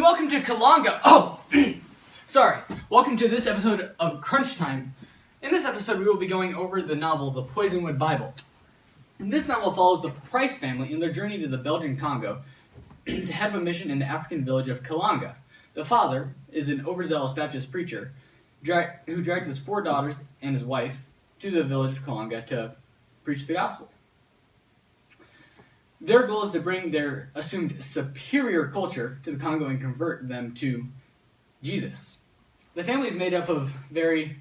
and welcome to Kalanga. Oh, sorry. Welcome to this episode of Crunch Time. In this episode, we will be going over the novel, The Poisonwood Bible. This novel follows the Price family in their journey to the Belgian Congo to head a mission in the African village of Kalanga. The father is an overzealous Baptist preacher who drags his 4 daughters and his wife to the village of Kalanga to preach the gospel. Their goal is to bring their assumed superior culture to the Congo and convert them to Jesus. The family is made up of very,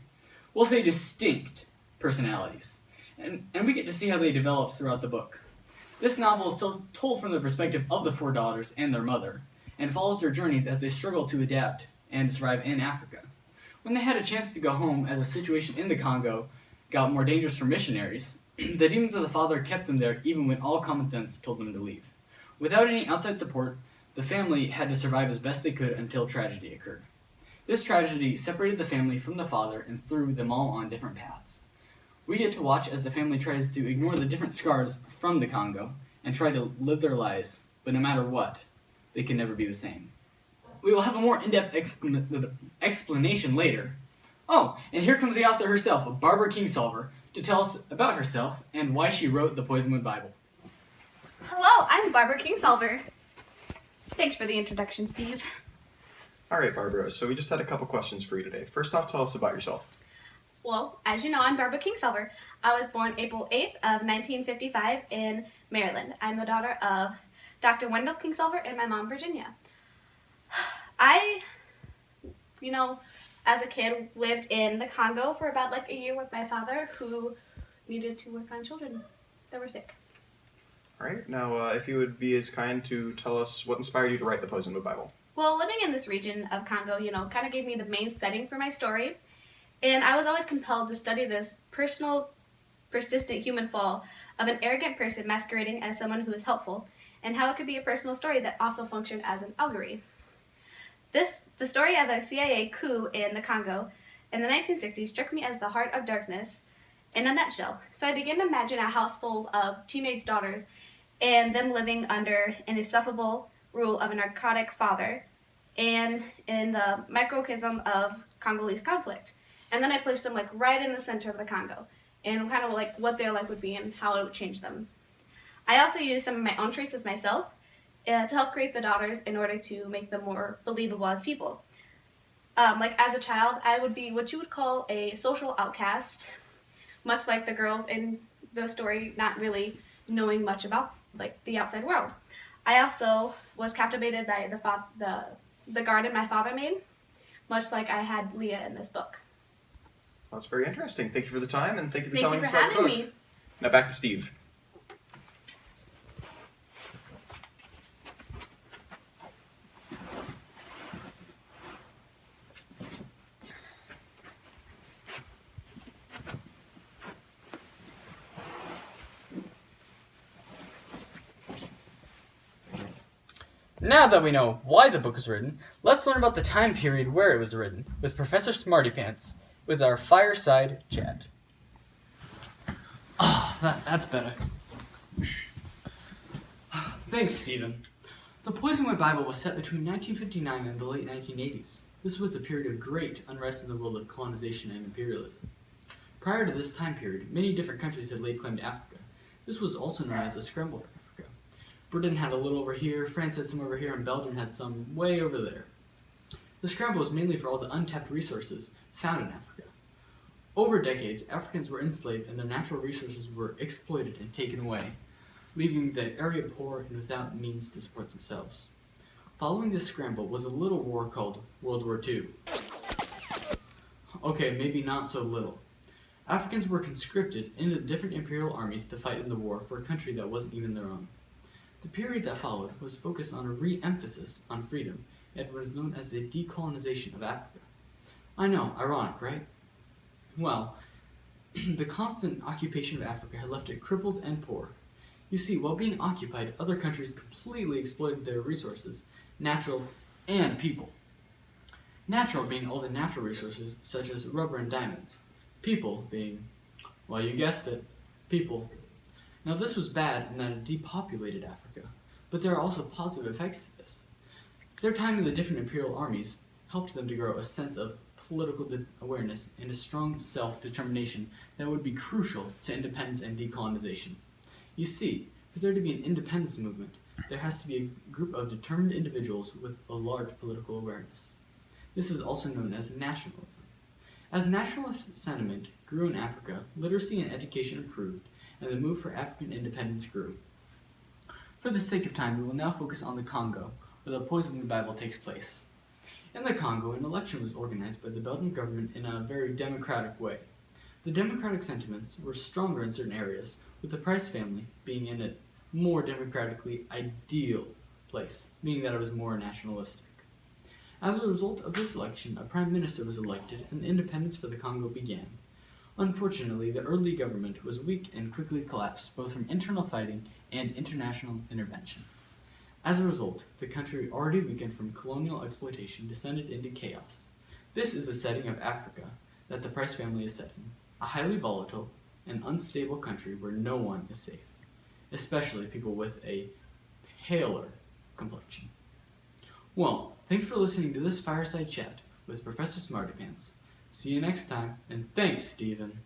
we'll say, distinct personalities, and we get to see how they develop throughout the book. This novel is told from the perspective of the 4 daughters and their mother, and follows their journeys as they struggle to adapt and survive in Africa. When they had a chance to go home as a situation in the Congo got more dangerous for missionaries, the demons of the father kept them there even when all common sense told them to leave. Without any outside support, the family had to survive as best they could until tragedy occurred. This tragedy separated the family from the father and threw them all on different paths. We get to watch as the family tries to ignore the different scars from the Congo and try to live their lives, but no matter what, they can never be the same. We will have a more in-depth explanation later. Oh, and here comes the author herself, Barbara Kingsolver, to tell us about herself and why she wrote the Poisonwood Bible. Hello, I'm Barbara Kingsolver. Thanks for the introduction, Steve. All right, Barbara, so we just had a couple questions for you today. First off, tell us about yourself. Well, as you know, I'm Barbara Kingsolver. I was born April 8th of 1955 in Maryland. I'm the daughter of Dr. Wendell Kingsolver and my mom, Virginia. I, as a kid, lived in the Congo for about a year with my father, who needed to work on children that were sick. All right, now if you would be as kind to tell us what inspired you to write the Poisonwood Bible. Well, living in this region of Congo, kind of gave me the main setting for my story. And I was always compelled to study this personal, persistent human fall of an arrogant person masquerading as someone who is helpful, and how it could be a personal story that also functioned as an allegory. The story of a CIA coup in the Congo in the 1960s struck me as the heart of darkness in a nutshell. So I began to imagine a house full of teenage daughters and them living under an insufferable rule of a narcotic father and in the microcosm of Congolese conflict. And then I placed them right in the center of the Congo and kind of what their life would be and how it would change them. I also used some of my own traits as myself to help create the daughters in order to make them more believable as people. As a child, I would be what you would call a social outcast, much like the girls in the story, not really knowing much about the outside world. I also was captivated by the garden my father made, much like I had Leah in this book. Well, that's very interesting. Thank you for the time, and thank you for telling us about Thank the you book. for having me. Now back to Steve. Now that we know why the book was written, let's learn about the time period where it was written with Professor Smartypants with our fireside chat. That's better. Thanks, Stephen. The Poisonwood Bible was set between 1959 and the late 1980s. This was a period of great unrest in the world of colonization and imperialism. Prior to this time period, many different countries had laid claim to Africa. This was also known as a scramble for Africa. Britain had a little over here, France had some over here, and Belgium had some way over there. The scramble was mainly for all the untapped resources found in Africa. Over decades, Africans were enslaved and their natural resources were exploited and taken away, leaving the area poor and without means to support themselves. Following this scramble was a little war called World War II. Okay, maybe not so little. Africans were conscripted into different imperial armies to fight in the war for a country that wasn't even their own. The period that followed was focused on a re-emphasis on freedom and was known as the decolonization of Africa. I know, ironic, right? Well, the constant occupation of Africa had left it crippled and poor. You see, while being occupied, other countries completely exploited their resources, natural and people. Natural being all the natural resources, such as rubber and diamonds. People being, well, you guessed it, people. Now this was bad in that it depopulated Africa, but there are also positive effects to this. Their time in the different imperial armies helped them to grow a sense of political awareness and a strong self-determination that would be crucial to independence and decolonization. You see, for there to be an independence movement, there has to be a group of determined individuals with a large political awareness. This is also known as nationalism. As nationalist sentiment grew in Africa, literacy and education improved, and the move for African independence grew. For the sake of time, we will now focus on the Congo, where the Poisonwood Bible takes place. In the Congo, an election was organized by the Belgian government in a very democratic way. The democratic sentiments were stronger in certain areas, with the Price family being in a more democratically ideal place, meaning that it was more nationalistic. As a result of this election, a prime minister was elected and independence for the Congo began. Unfortunately, the early government was weak and quickly collapsed, both from internal fighting and international intervention. As a result, the country, already weakened from colonial exploitation, descended into chaos. This is the setting of Africa that the Price family is set in, a highly volatile and unstable country where no one is safe, especially people with a paler complexion. Well, thanks for listening to this fireside chat with Professor Smartypants. See you next time, and thanks, Stephen.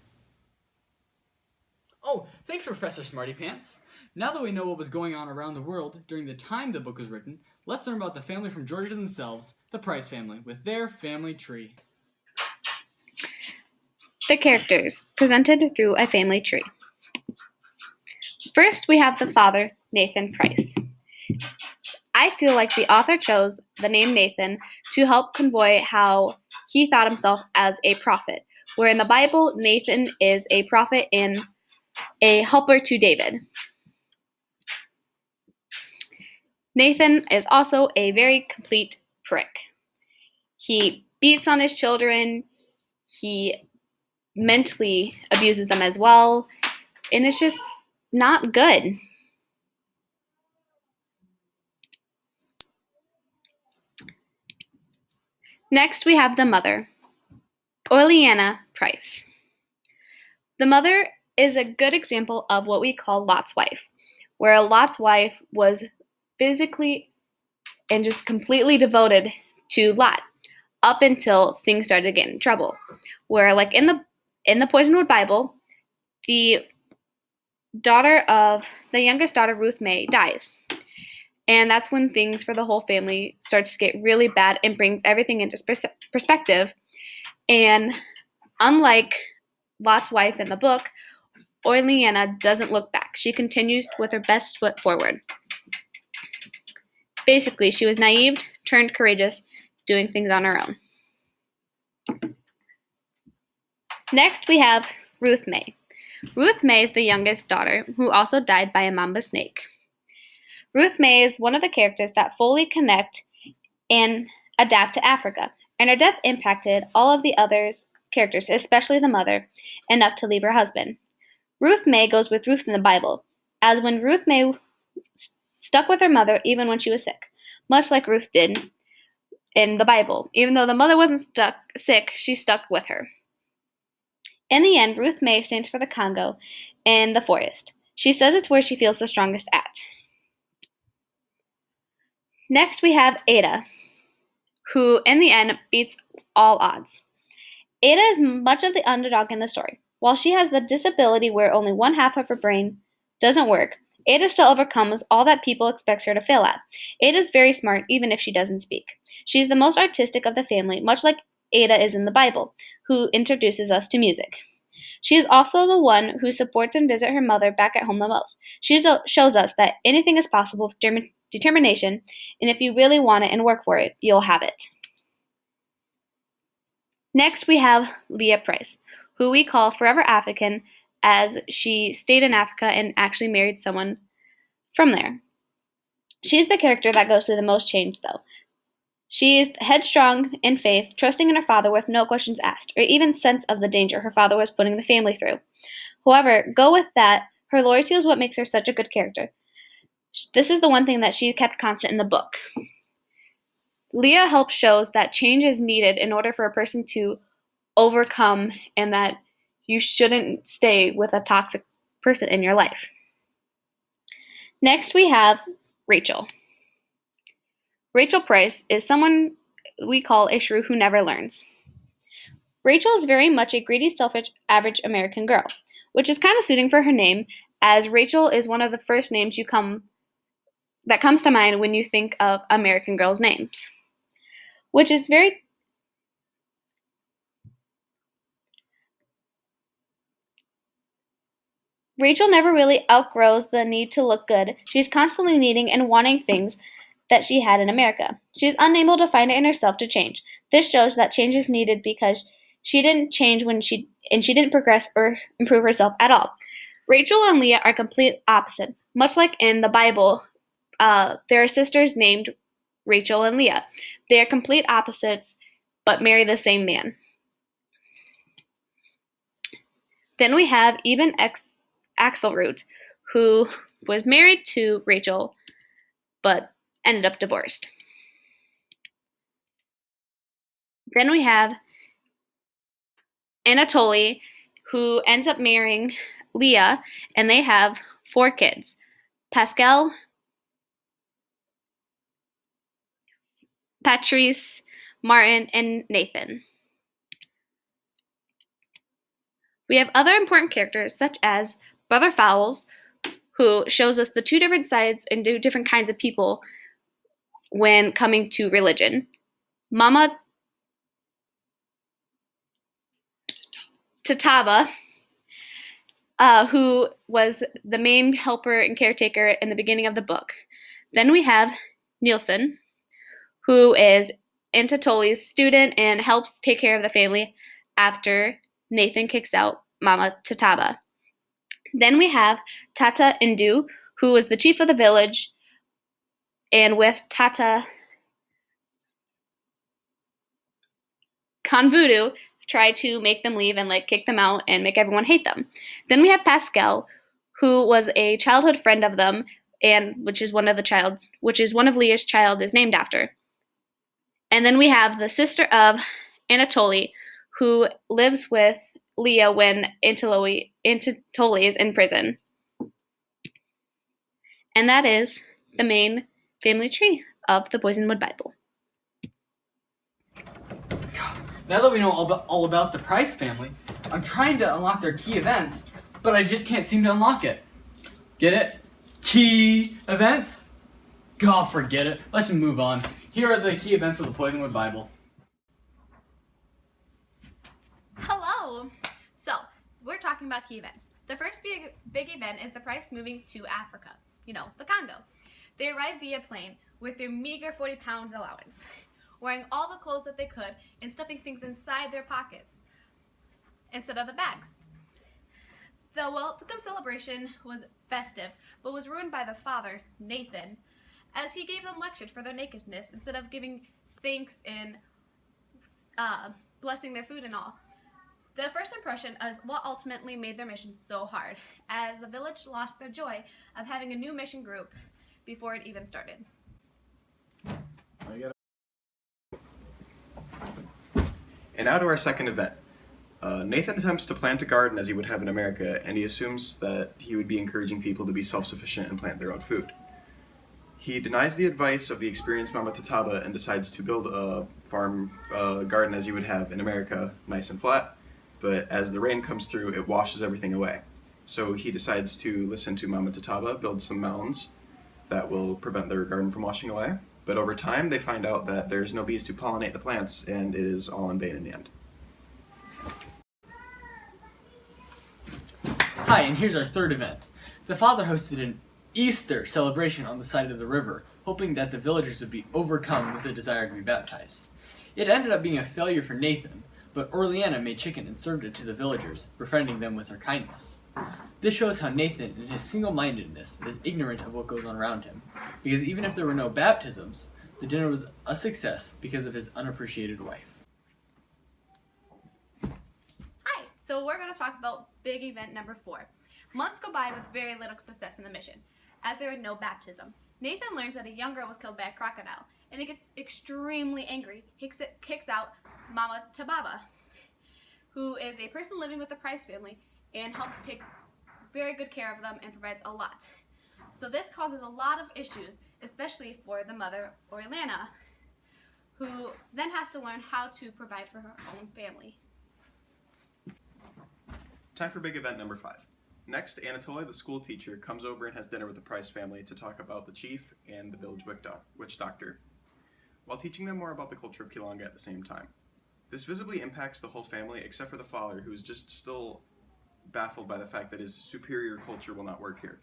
Oh, thanks, Professor Smartypants. Now that we know what was going on around the world during the time the book was written, let's learn about the family from Georgia themselves, the Price family, with their family tree. The characters, presented through a family tree. First, we have the father, Nathan Price. I feel like the author chose the name Nathan to help convey how he thought himself as a prophet, where in the Bible, Nathan is a prophet and a helper to David. Nathan is also a very complete prick. He beats on his children, he mentally abuses them as well, and it's just not good. Next, we have the mother, Orleana Price. The mother is a good example of what we call Lot's wife, where Lot's wife was physically and just completely devoted to Lot up until things started to get in trouble. Where, like in the Poisonwood Bible, the youngest daughter, Ruth May, dies. And that's when things for the whole family starts to get really bad and brings everything into perspective. And unlike Lot's wife in the book, Orleana doesn't look back. She continues with her best foot forward. Basically, she was naive, turned courageous, doing things on her own. Next, we have Ruth May. Ruth May is the youngest daughter, who also died by a mamba snake. Ruth May is one of the characters that fully connect and adapt to Africa, and her death impacted all of the other characters, especially the mother, enough to leave her husband. Ruth May goes with Ruth in the Bible, as when Ruth May stuck with her mother even when she was sick, much like Ruth did in the Bible. Even though the mother wasn't sick, she stuck with her. In the end, Ruth May stands for the Congo and the forest. She says it's where she feels the strongest at. Next, we have Ada, who in the end beats all odds. Ada is much of the underdog in the story. While she has the disability where only one half of her brain doesn't work, Ada still overcomes all that people expect her to fail at. Ada is very smart, even if she doesn't speak. She's the most artistic of the family, much like Ada is in the Bible, who introduces us to music. She is also the one who supports and visits her mother back at home the most. She shows us that anything is possible with determination, and if you really want it and work for it, you'll have it. Next, we have Leah Price, who we call Forever African, as she stayed in Africa and actually married someone from there. She's the character that goes through the most change, though. She is headstrong in faith, trusting in her father with no questions asked, or even sense of the danger her father was putting the family through. However, go with that, her loyalty is what makes her such a good character. This is the one thing that she kept constant in the book. Leah helps shows that change is needed in order for a person to overcome, and that you shouldn't stay with a toxic person in your life. Next, we have Rachel. Rachel Price is someone we call a shrew who never learns. Rachel is very much a greedy, selfish, average American girl, which is kind of suiting for her name, as Rachel is one of the first names that comes to mind when you think of American girls' names, which is very Rachel never really outgrows the need to look good. She's constantly needing and wanting things that she had in America. She's unable to find it in herself to change. This shows that change is needed because she didn't change and she didn't progress or improve herself at all. Rachel and Leah are complete opposite. Much like in the Bible, there are sisters named Rachel and Leah. They are complete opposites, but marry the same man. Then we have Eben Axelrod, who was married to Rachel, but ended up divorced. Then we have Anatoly, who ends up marrying Leah, and they have 4 kids: Pascal, Patrice, Martin, and Nathan. We have other important characters such as Brother Fowles, who shows us the 2 different sides and 2 different kinds of people when coming to religion. Mama Tataba, who was the main helper and caretaker in the beginning of the book. Then we have Nielsen, who is Anatoly's student and helps take care of the family after Nathan kicks out Mama Tataba. Then we have Tata Indu, who was the chief of the village, and with Tata Convoodoo, try to make them leave and kick them out and make everyone hate them. Then we have Pascal, who was a childhood friend of them, and which is one of Leah's child is named after. And then we have the sister of Anatoly, who lives with Leah when Anatoly is in prison. And that is the main family tree of the Poisonwood Bible. Now that we know all about the Price family, I'm trying to unlock their key events, but I just can't seem to unlock it. Get it? Key events? God, forget it. Let's just move on. Here are the key events of the Poisonwood Bible. Hello! So, we're talking about key events. The first big event is the Price moving to Africa, the Congo. They arrived via plane with their meager 40 pounds allowance, wearing all the clothes that they could and stuffing things inside their pockets instead of the bags. The welcome celebration was festive, but was ruined by the father, Nathan, as he gave them lectures for their nakedness instead of giving thanks and blessing their food and all. The first impression is what ultimately made their mission so hard, as the village lost their joy of having a new mission group before it even started. And now to our second event. Nathan attempts to plant a garden as he would have in America, and he assumes that he would be encouraging people to be self-sufficient and plant their own food. He denies the advice of the experienced Mama Tataba and decides to build a garden as you would have in America, nice and flat, but as the rain comes through, it washes everything away. So he decides to listen to Mama Tataba, build some mounds that will prevent their garden from washing away. But over time, they find out that there's no bees to pollinate the plants, and it is all in vain in the end. Hi, and here's our third event. The father hosted an Easter celebration on the side of the river, hoping that the villagers would be overcome with a desire to be baptized. It ended up being a failure for Nathan, but Orleana made chicken and served it to the villagers, befriending them with her kindness. This shows how Nathan, in his single-mindedness, is ignorant of what goes on around him, because even if there were no baptisms, the dinner was a success because of his unappreciated wife. Hi, so we're going to talk about big event number 4. Months go by with very little success in the mission, as there was no baptism. Nathan learns that a young girl was killed by a crocodile, and he gets extremely angry. He kicks out Mama Tababa, who is a person living with the Price family and helps take very good care of them and provides a lot. So this causes a lot of issues, especially for the mother, Orlana, who then has to learn how to provide for her own family. Time for big event number 5. Next, Anatoly, the school teacher, comes over and has dinner with the Price family to talk about the chief and the village witch doctor, while teaching them more about the culture of Kilanga at the same time. This visibly impacts the whole family except for the father, who is just still baffled by the fact that his superior culture will not work here.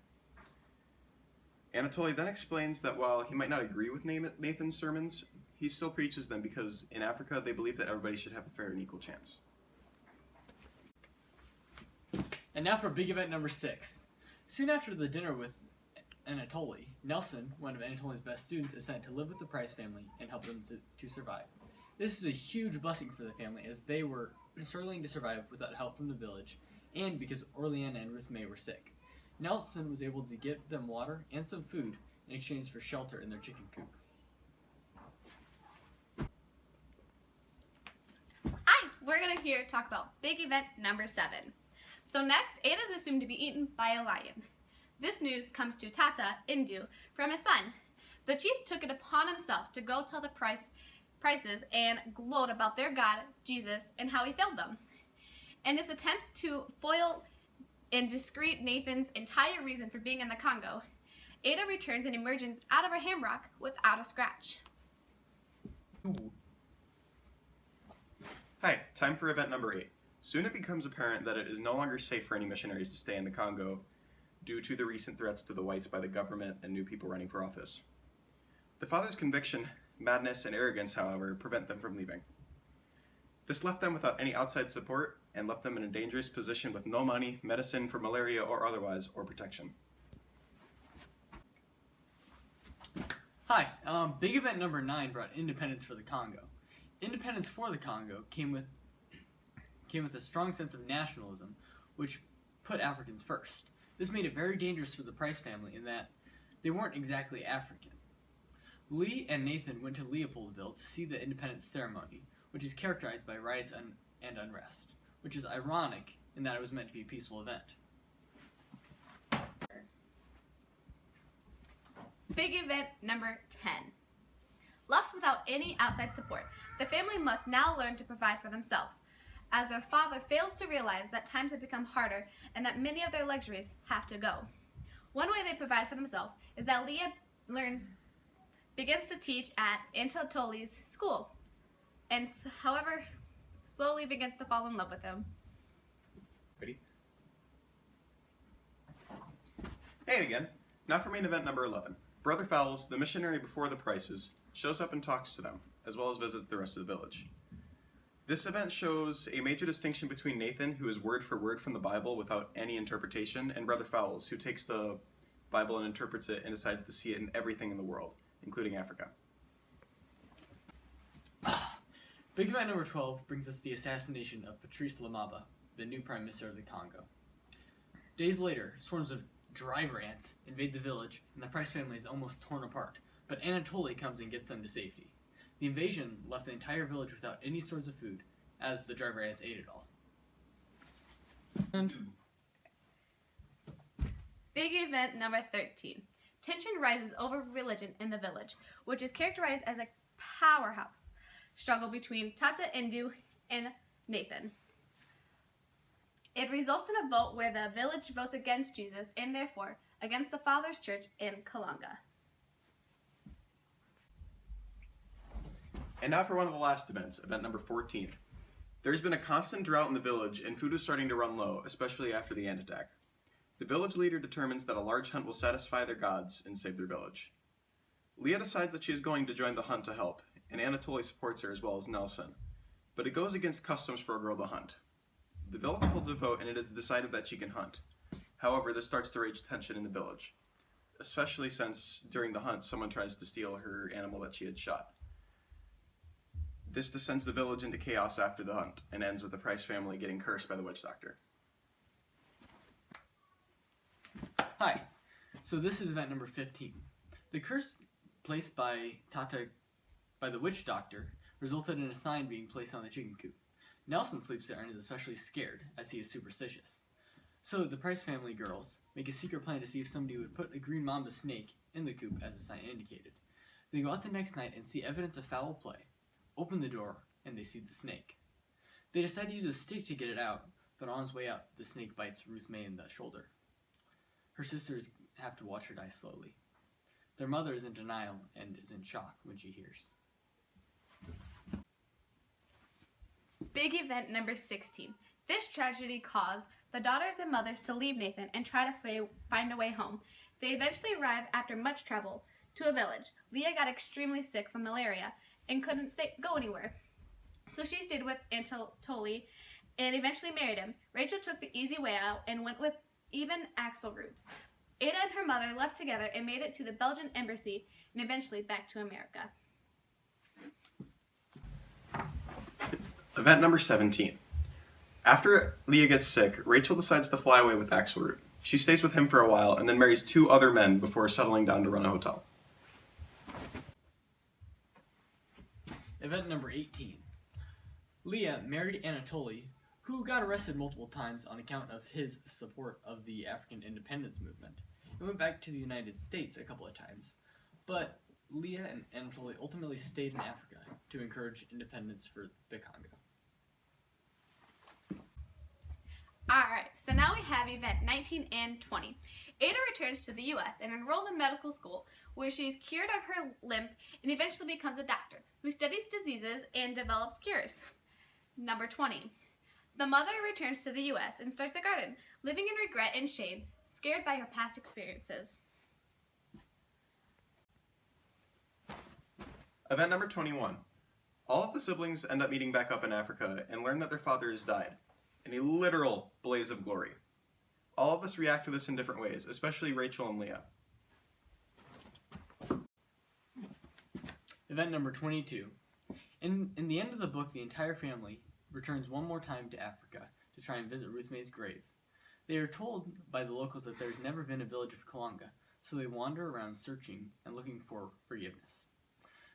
Anatoly then explains that while he might not agree with Nathan's sermons, he still preaches them because in Africa they believe that everybody should have a fair and equal chance. And now for big event number 6. Soon after the dinner with Anatoly, Nelson, one of Anatoly's best students, is sent to live with the Price family and help them to survive. This is a huge blessing for the family as they were struggling to survive without help from the village and because Orleana and Ruth May were sick. Nelson was able to get them water and some food in exchange for shelter in their chicken coop. Hi, we're gonna talk about big event number 7. So next, Ada is assumed to be eaten by a lion. This news comes to Tata Indu from his son. The chief took it upon himself to go tell the Prices and gloat about their God, Jesus, and how he failed them. In his attempts to foil and discredit Nathan's entire reason for being in the Congo, Ada returns and emerges out of her hamrock without a scratch. Ooh. Hi, time for event number 8. Soon it becomes apparent that it is no longer safe for any missionaries to stay in the Congo due to the recent threats to the whites by the government and new people running for office. The father's conviction, madness, and arrogance, however, prevent them from leaving. This left them without any outside support and left them in a dangerous position with no money, medicine for malaria or otherwise, or protection. Hi, big event number 9 brought independence for the Congo. Independence for the Congo came with a strong sense of nationalism, which put Africans first. This made it very dangerous for the Price family in that they weren't exactly African. Lee and Nathan went to Leopoldville to see the independence ceremony, which is characterized by riots and unrest, which is ironic in that it was meant to be a peaceful event. Big event number 10. Left without any outside support, the family must now learn to provide for themselves, as their father fails to realize that times have become harder and that many of their luxuries have to go. One way they provide for themselves is that Leah begins to teach at Anatoly's school, and however, slowly begins to fall in love with him. Ready? Hey again. Now for main event number 11. Brother Fowles, the missionary before the Prices, shows up and talks to them, as well as visits the rest of the village. This event shows a major distinction between Nathan, who is word for word from the Bible without any interpretation, and Brother Fowles, who takes the Bible and interprets it and decides to see it in everything in the world, including Africa. Big event number 12 brings us the assassination of Patrice Lumumba, the new Prime Minister of the Congo. Days later, swarms of driver ants invade the village, and the Price family is almost torn apart, but Anatoly comes and gets them to safety. The invasion left the entire village without any stores of food, as the driver ants ate it all. And Big event number 13. Tension rises over religion in the village, which is characterized as a powerhouse struggle between Tata Indu and Nathan. It results in a vote where the village votes against Jesus and therefore against the Father's Church in Kalanga. And now for one of the last events, event number 14. There's been a constant drought in the village, and food is starting to run low, especially after the ant attack. The village leader determines that a large hunt will satisfy their gods and save their village. Leah decides that she is going to join the hunt to help, and Anatoly supports her as well as Nelson. But it goes against customs for a girl to hunt. The village holds a vote, and it is decided that she can hunt. However, this starts to raise tension in the village, especially since during the hunt someone tries to steal her animal that she had shot. This descends the village into chaos after the hunt, and ends with the Price family getting cursed by the witch doctor. hi, so this is event number 15. The curse placed by the witch doctor resulted in a sign being placed on the chicken coop. Nelson sleeps there and is especially scared, as he is superstitious. So the Price family girls make a secret plan to see if somebody would put a green mamba snake in the coop as the sign indicated. They go out the next night and see evidence of foul play, open the door, and they see the snake. They decide to use a stick to get it out, but on his way out, the snake bites Ruth May in the shoulder. Her sisters have to watch her die slowly. Their mother is in denial and is in shock when she hears. Big event number 16. This tragedy caused the daughters and mothers to leave Nathan and try to find a way home. They eventually arrive after much travel to a village. Leah got extremely sick from malaria and couldn't go anywhere. So she stayed with Aunt Tolly and eventually married him. Rachel took the easy way out and went with even Axel route. Ada and her mother left together and made it to the Belgian embassy and eventually back to America. Event number 17. After Leah gets sick, Rachel decides to fly away with Axelroot. She stays with him for a while and then marries 2 other men before settling down to run a hotel. Event number 18. Leah married Anatoly, who got arrested multiple times on account of his support of the African independence movement, and went back to the United States a couple of times. But Leah and Anatoly ultimately stayed in Africa to encourage independence for the Congo. Alright, so now we have event 19 and 20. Ada returns to the US and enrolls in medical school where she is cured of her limp and eventually becomes a doctor who studies diseases and develops cures. Number 20. The mother returns to the US and starts a garden, living in regret and shame, scared by her past experiences. Event number 21. All of the siblings end up meeting back up in Africa and learn that their father has died, in a literal blaze of glory. All of us react to this in different ways, especially Rachel and Leah. Event number 22. In the end of the book, the entire family returns one more time to Africa to try and visit Ruth May's grave. They are told by the locals that there's never been a village of Kalanga, so they wander around searching and looking for forgiveness.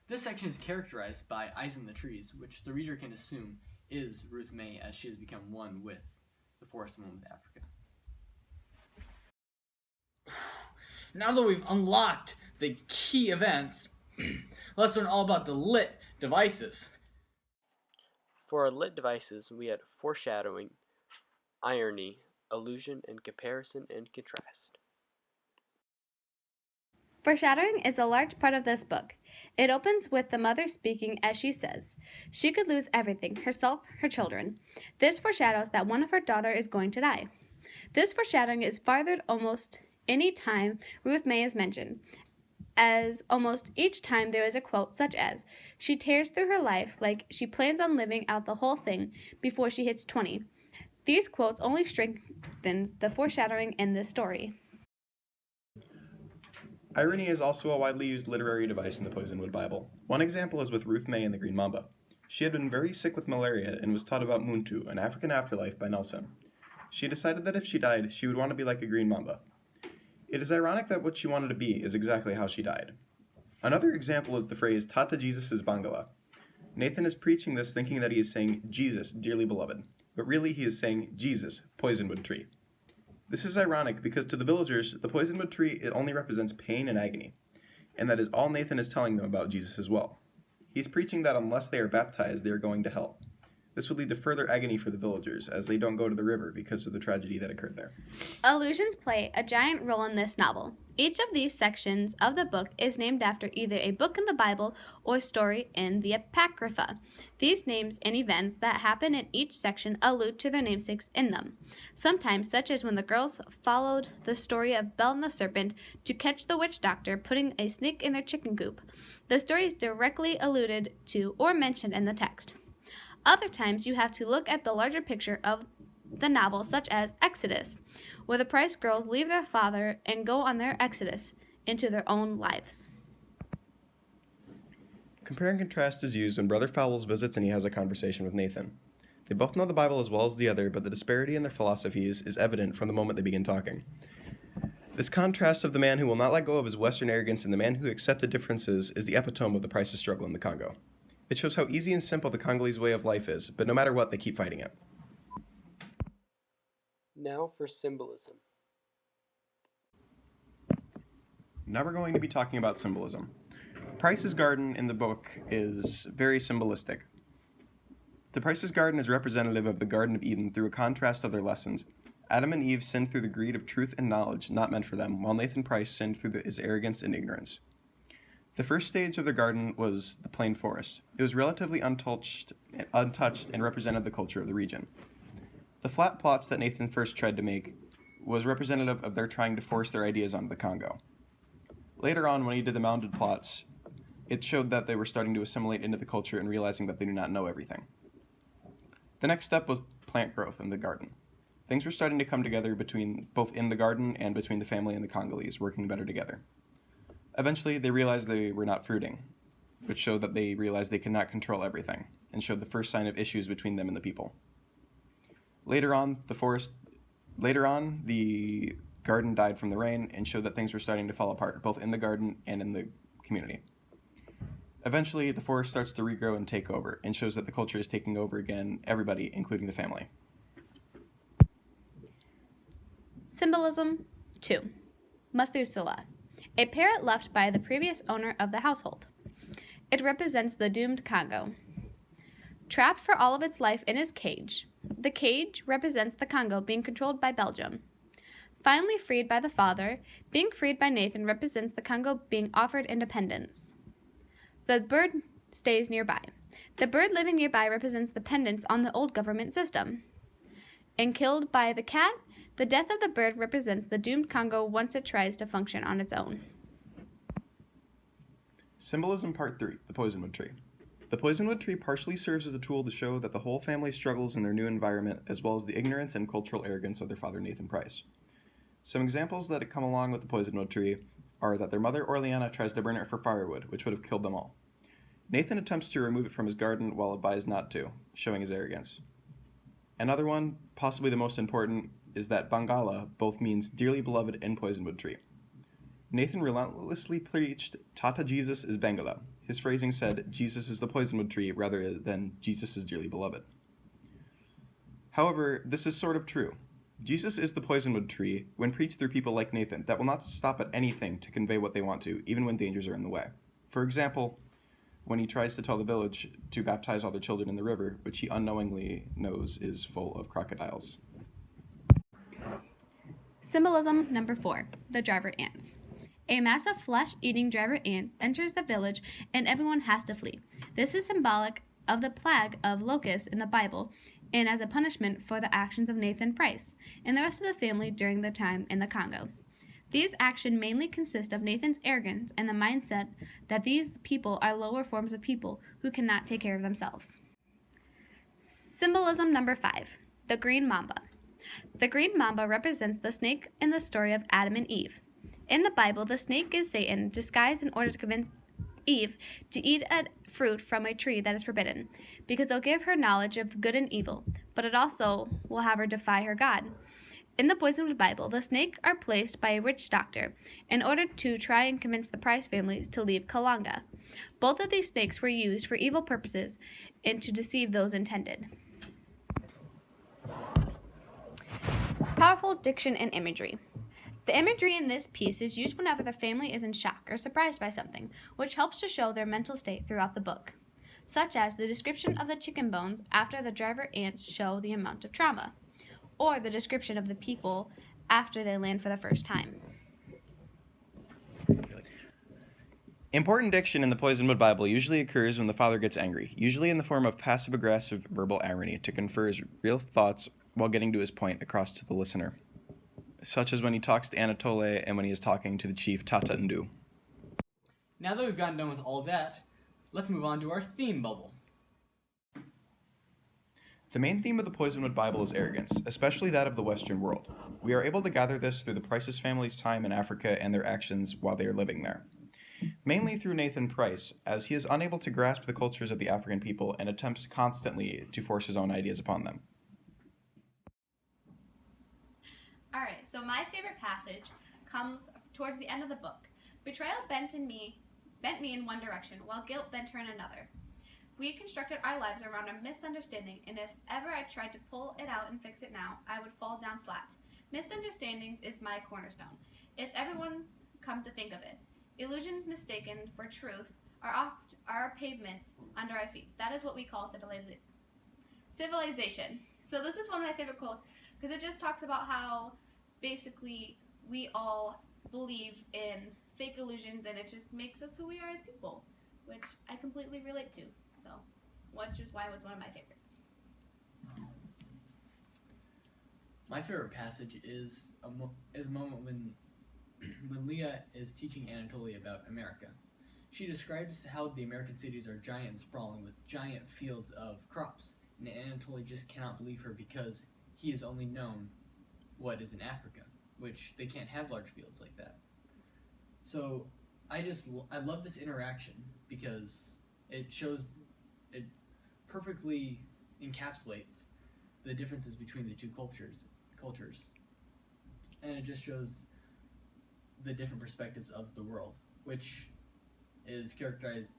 This section is characterized by Eyes in the Trees, which the reader can assume is Ruth May as she has become one with the forest and one with Africa. Now that we've unlocked the key events, let's learn all about the lit devices. For our lit devices, we had foreshadowing, irony, allusion, and comparison and contrast. Foreshadowing is a large part of this book. It opens with the mother speaking as she says, she could lose everything, herself, her children. This foreshadows that one of her daughter is going to die. This foreshadowing is fathered almost any time Ruth May is mentioned, as almost each time there is a quote such as, she tears through her life like she plans on living out the whole thing before she hits 20. These quotes only strengthen the foreshadowing in this story. Irony is also a widely used literary device in the Poisonwood Bible. One example is with Ruth May and the Green Mamba. She had been very sick with malaria and was taught about Muntu, an African afterlife, by Nelson. She decided that if she died, she would want to be like a green mamba. It is ironic that what she wanted to be is exactly how she died. Another example is the phrase, Tata Jesus is Bangala. Nathan is preaching this thinking that he is saying, Jesus, dearly beloved, but really he is saying, Jesus, poisonwood tree. This is ironic because to the villagers, the poisonwood tree only represents pain and agony, and that is all Nathan is telling them about Jesus as well. He's preaching that unless they are baptized, they are going to hell. This would lead to further agony for the villagers, as they don't go to the river because of the tragedy that occurred there. Allusions play a giant role in this novel. Each of these sections of the book is named after either a book in the Bible or story in the Apocrypha. These names and events that happen in each section allude to their namesakes in them. Sometimes, such as when the girls followed the story of Bel and the serpent to catch the witch doctor putting a snake in their chicken coop. The story is directly alluded to or mentioned in the text. Other times, you have to look at the larger picture of the novel, such as Exodus, where the Price girls leave their father and go on their exodus into their own lives. Compare and contrast is used when Brother Fowles visits and he has a conversation with Nathan. They both know the Bible as well as the other, but the disparity in their philosophies is evident from the moment they begin talking. This contrast of the man who will not let go of his Western arrogance and the man who accepted differences is the epitome of the Price's struggle in the Congo. It shows how easy and simple the Congolese way of life is, but no matter what, they keep fighting it. Now for symbolism. Now we're going to be talking about symbolism. Price's garden in the book is very symbolistic. The Price's garden is representative of the Garden of Eden through a contrast of their lessons. Adam and Eve sinned through the greed of truth and knowledge not meant for them, while Nathan Price sinned through his arrogance and ignorance. The first stage of the garden was the plain forest. It was relatively untouched and represented the culture of the region. The flat plots that Nathan first tried to make was representative of their trying to force their ideas onto the Congo. Later on, when he did the mounded plots, it showed that they were starting to assimilate into the culture and realizing that they do not know everything. The next step was plant growth in the garden. Things were starting to come together both in the garden and between the family and the Congolese, working better together. Eventually, they realized they were not fruiting, which showed that they realized they could not control everything, and showed the first sign of issues between them and the people. Later on, the garden died from the rain and showed that things were starting to fall apart, both in the garden and in the community. Eventually, the forest starts to regrow and take over, and shows that the culture is taking over again, everybody, including the family. Symbolism 2. Methuselah, a parrot left by the previous owner of the household. It represents the doomed Congo. Trapped for all of its life in his cage, the cage represents the Congo being controlled by Belgium. Finally freed by the father, being freed by Nathan represents the Congo being offered independence. The bird stays nearby. The bird living nearby represents dependence on the old government system. And killed by the cat, the death of the bird represents the doomed Congo once it tries to function on its own. Symbolism Part 3, the Poisonwood Tree. The Poisonwood Tree partially serves as a tool to show that the whole family struggles in their new environment, as well as the ignorance and cultural arrogance of their father Nathan Price. Some examples that come along with the Poisonwood Tree are that their mother Orleana tries to burn it for firewood, which would have killed them all. Nathan attempts to remove it from his garden while advised not to, showing his arrogance. Another one, possibly the most important, is that Bangala both means dearly beloved and Poisonwood Tree. Nathan relentlessly preached, Tata Jesus is Bangala. His phrasing said, Jesus is the Poisonwood Tree, rather than Jesus is dearly beloved. However, this is sort of true. Jesus is the Poisonwood Tree when preached through people like Nathan that will not stop at anything to convey what they want to, even when dangers are in the way. For example, when he tries to tell the village to baptize all their children in the river, which he unknowingly knows is full of crocodiles. Symbolism number 4, the driver ants. A mass of flesh-eating driver ants enters the village and everyone has to flee. This is symbolic of the plague of locusts in the Bible and as a punishment for the actions of Nathan Price and the rest of the family during their time in the Congo. These actions mainly consist of Nathan's arrogance and the mindset that these people are lower forms of people who cannot take care of themselves. Symbolism number 5, the green mamba. The green mamba represents the snake in the story of Adam and Eve. In the Bible, the snake is Satan disguised in order to convince Eve to eat a fruit from a tree that is forbidden, because it'll give her knowledge of good and evil, but it also will have her defy her God. In the Poisonwood Bible, the snakes are placed by a witch doctor in order to try and convince the Price families to leave Kalanga. Both of these snakes were used for evil purposes and to deceive those intended. Powerful diction and imagery. The imagery in this piece is used whenever the family is in shock or surprised by something, which helps to show their mental state throughout the book, such as the description of the chicken bones after the driver ants show the amount of trauma, or the description of the people after they land for the first time. Important diction in the Poisonwood Bible usually occurs when the father gets angry, usually in the form of passive-aggressive verbal irony to confer his real thoughts while getting to his point across to the listener, such as when he talks to Anatole and when he is talking to the chief Tata Ndu. Now that we've gotten done with all that, let's move on to our theme bubble. The main theme of the Poisonwood Bible is arrogance, especially that of the Western world. We are able to gather this through the Price's family's time in Africa and their actions while they are living there. Mainly through Nathan Price, as he is unable to grasp the cultures of the African people and attempts constantly to force his own ideas upon them. Alright, so my favorite passage comes towards the end of the book. Betrayal bent me in one direction, while guilt bent her in another. We constructed our lives around a misunderstanding, and if ever I tried to pull it out and fix it now, I would fall down flat. Misunderstandings is my cornerstone. It's everyone's come to think of it. Illusions mistaken for truth are our pavement under our feet. That is what we call civilization. So this is one of my favorite quotes because it just talks about how basically we all believe in fake illusions and it just makes us who we are as people, which I completely relate to. So, which is why it was one of my favorites. My favorite passage is a moment when Leah is teaching Anatoly about America. She describes how the American cities are giant and sprawling with giant fields of crops, and Anatoly just cannot believe her because he has only known what is in Africa, which they can't have large fields like that. So I love this interaction because it perfectly encapsulates the differences between the two cultures, and it just shows the different perspectives of the world, which is characterized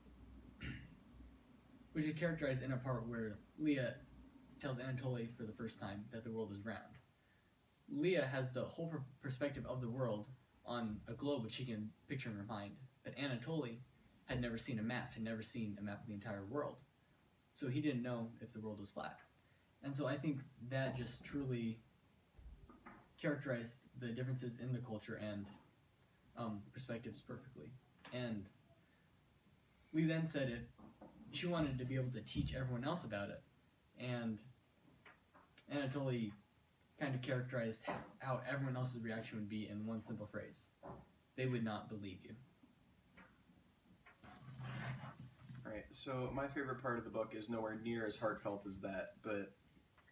in a part where Leah tells Anatoly for the first time that the world is round. Leah has the whole perspective of the world on a globe which she can picture in her mind, but Anatoly had never seen a map of the entire world, so he didn't know if the world was flat. And so I think that just truly characterized the differences in the culture and perspectives perfectly. And we then said if she wanted to be able to teach everyone else about it, and Anatoly kind of characterized how everyone else's reaction would be in one simple phrase: they would not believe you. Right, so my favorite part of the book is nowhere near as heartfelt as that, but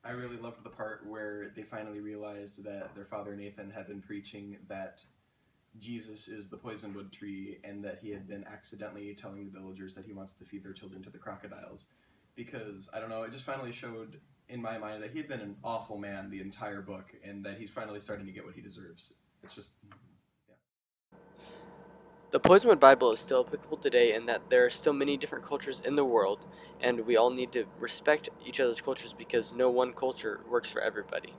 I really loved the part where they finally realized that their father Nathan had been preaching that Jesus is the poisonwood tree and that he had been accidentally telling the villagers that he wants to feed their children to the crocodiles. Because, I don't know, it just finally showed in my mind that he had been an awful man the entire book and that he's finally starting to get what he deserves. It's just, yeah. The Poisonwood Bible is still applicable today in that there are still many different cultures in the world, and we all need to respect each other's cultures because no one culture works for everybody.